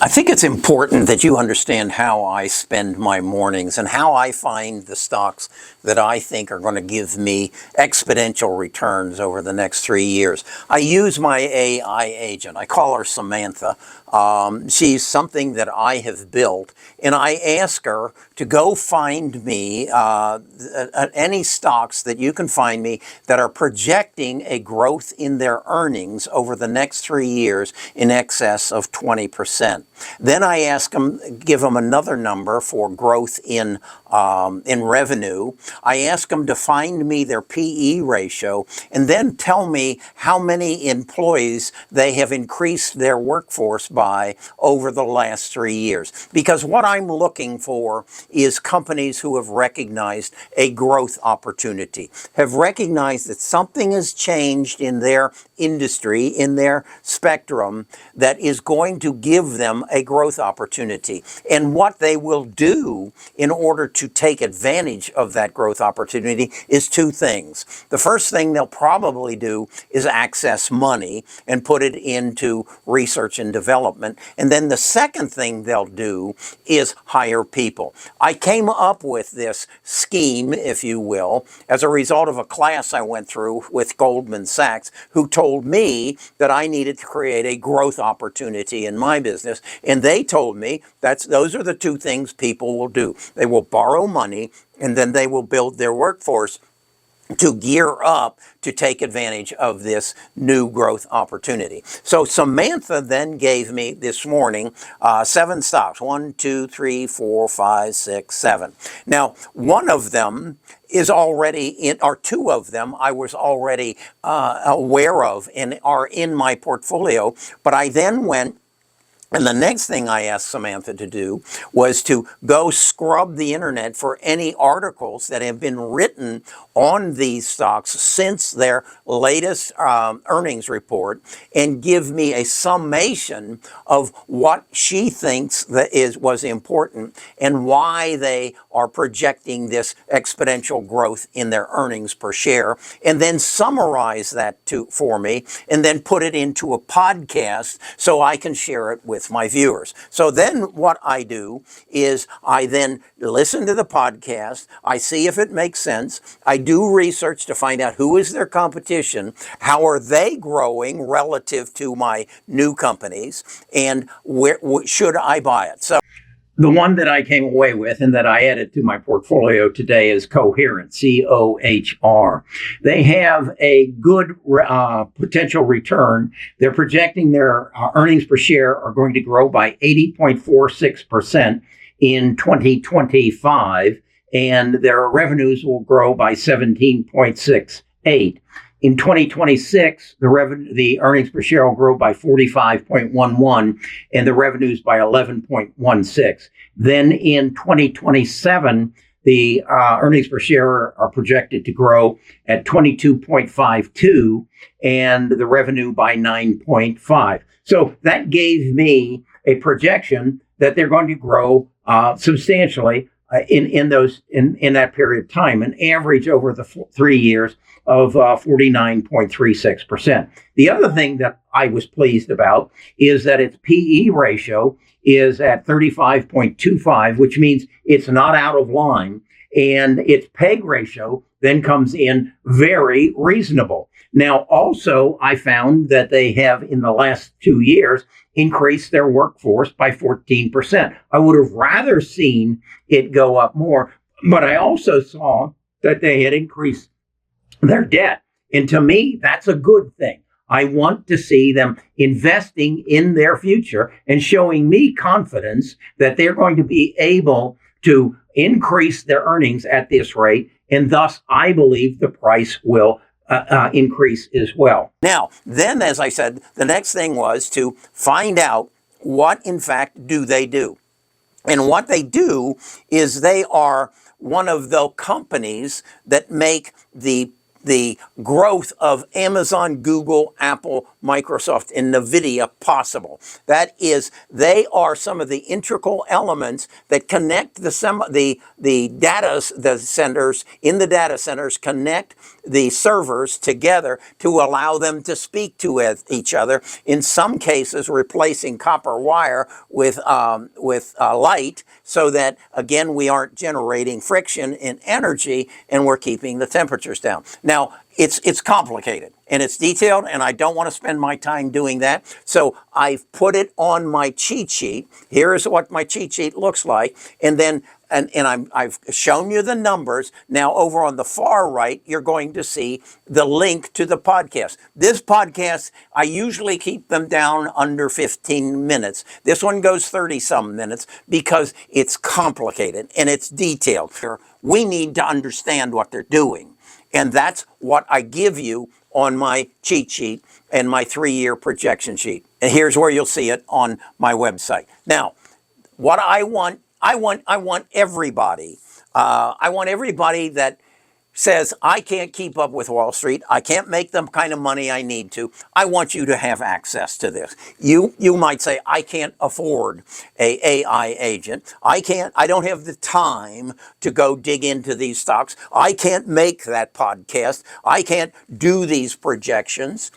I think it's important that you understand how I spend my mornings and how I find the stocks that I think are going to give me exponential returns over the next 3 years. I use my AI agent. I call her Samantha. She's something that I have built, and I ask her to go find me any stocks that you can find me that are projecting a growth in their earnings over the next 3 years in excess of 20%. Then I ask them, give them another number for growth in revenue. I ask them to find me their PE ratio and then tell me how many employees they have increased their workforce by over the last 3 years. Because what I'm looking for is companies who have recognized a growth opportunity, have recognized that something has changed in their industry, in their spectrum, that is going to give them a growth opportunity. And what they will do in order to take advantage of that growth opportunity is two things. The first thing they'll probably do is access money and put it into research and development. And then the second thing they'll do is hire people. I came up with this scheme, if you will, as a result of a class I went through with Goldman Sachs, who told me that I needed to create a growth opportunity in my business. And they told me those are the two things people will do. They will borrow money, and then they will build their workforce to gear up to take advantage of this new growth opportunity. So Samantha then gave me this morning 7 stocks. 1, 2, 3, 4, 5, 6, 7. Now, one of them is already in, or two of them I was already aware of and are in my portfolio. But I then went, and the next thing I asked Samantha to do was to go scrub the internet for any articles that have been written on these stocks since their latest earnings report and give me a summation of what she thinks that was important and why they are projecting this exponential growth in their earnings per share, and then summarize that for me and then put it into a podcast so I can share it with my viewers. So then what I do is I then listen to the podcast. I see if it makes sense. I do research to find out who is their competition, how are they growing relative to my new companies, and where should I buy it. So the one that I came away with and that I added to my portfolio today is Coherent, C-O-H-R. They have a good potential return. They're projecting their earnings per share are going to grow by 80.46% in 2025, and their revenues will grow by 17.68%. In 2026, the earnings per share will grow by 45.11 and the revenues by 11.16. Then in 2027, the earnings per share are projected to grow at 22.52 and the revenue by 9.5. So that gave me a projection that they're going to grow substantially in that period of time, an average over the 3 years of 49.36%. The other thing that I was pleased about is that its PE ratio is at 35.25, which means it's not out of line, and its PEG ratio then comes in very reasonable. Now, also, I found that they have, in the last 2 years, increased their workforce by 14%. I would have rather seen it go up more, but I also saw that they had increased their debt. And to me, that's a good thing. I want to see them investing in their future and showing me confidence that they're going to be able to increase their earnings at this rate. And thus, I believe the price will increase as well. Now, then, as I said, the next thing was to find out what, in fact, do they do. And what they do is they are one of the companies that make the the growth of Amazon, Google, Apple, Microsoft, and NVIDIA possible. That is, they are some of the integral elements that connect the data centers in the data centers, connect the servers together to allow them to speak to each other. In some cases, replacing copper wire with light, so that again we aren't generating friction in energy, and we're keeping the temperatures down. Now, it's complicated and it's detailed, and I don't want to spend my time doing that. So I've put it on my cheat sheet. Here is what my cheat sheet looks like, and then I've shown you the numbers. Now over on the far right, you're going to see the link to the podcast. This podcast, I usually keep them down under 15 minutes. This one goes 30 some minutes because it's complicated and it's detailed. We need to understand what they're doing. And that's what I give you on my cheat sheet and my 3-year projection sheet. And here's where you'll see it on my website. Now, what I want everybody. I want everybody that says, I can't keep up with Wall Street, I can't make the kind of money I need to. I want you to have access to this. You might say, I can't afford a AI agent. I don't have the time to go dig into these stocks. I can't make that podcast. I can't do these projections.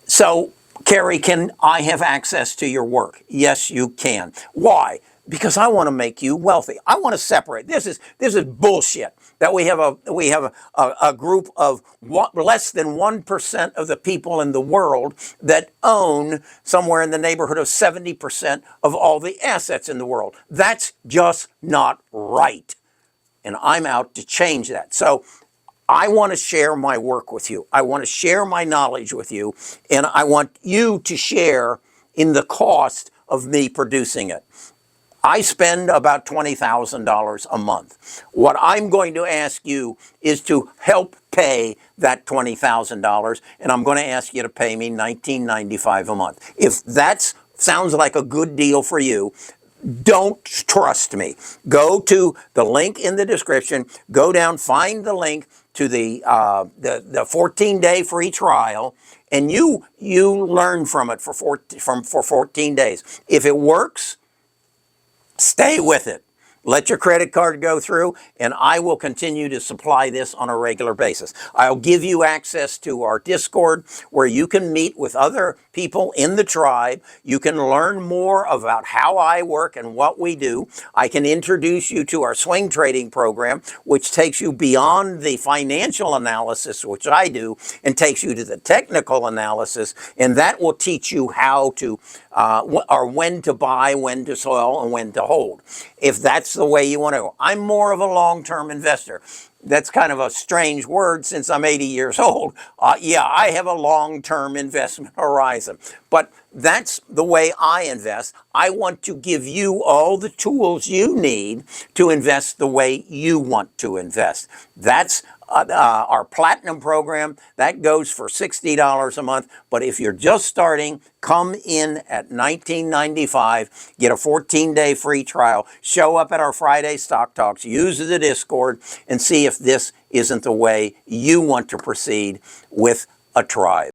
So, Kerry, can I have access to your work? Yes, you can. Why? Because I want to make you wealthy. I want to separate. This is bullshit that we have a group of less than 1% of the people in the world that own somewhere in the neighborhood of 70% of all the assets in the world. That's just not right. And I'm out to change that. So I want to share my work with you. I want to share my knowledge with you. And I want you to share in the cost of me producing it. I spend about $20,000 a month. What I'm going to ask you is to help pay that $20,000, and I'm going to ask you to pay me $19.95 a month. If that sounds like a good deal for you, don't trust me. Go to the link in the description, go down, find the link to the 14-day free trial, and you learn from it for 14 days. If it works, stay with it. Let your credit card go through, and I will continue to supply this on a regular basis. I'll give you access to our Discord, where you can meet with other people in the tribe. You can learn more about how I work and what we do. I can introduce you to our swing trading program, which takes you beyond the financial analysis, which I do, and takes you to the technical analysis, and that will teach you how to, or when to buy, when to sell, and when to hold. If that's the way you want to go. I'm more of a long-term investor. That's kind of a strange word since I'm 80 years old. Yeah, I have a long-term investment horizon. But that's the way I invest. I want to give you all the tools you need to invest the way you want to invest. That's our platinum program. That goes for $60 a month. But if you're just starting, come in at $19.95, get a 14-day free trial, show up at our Friday Stock Talks, use the Discord, and see if this isn't the way you want to proceed with a tribe.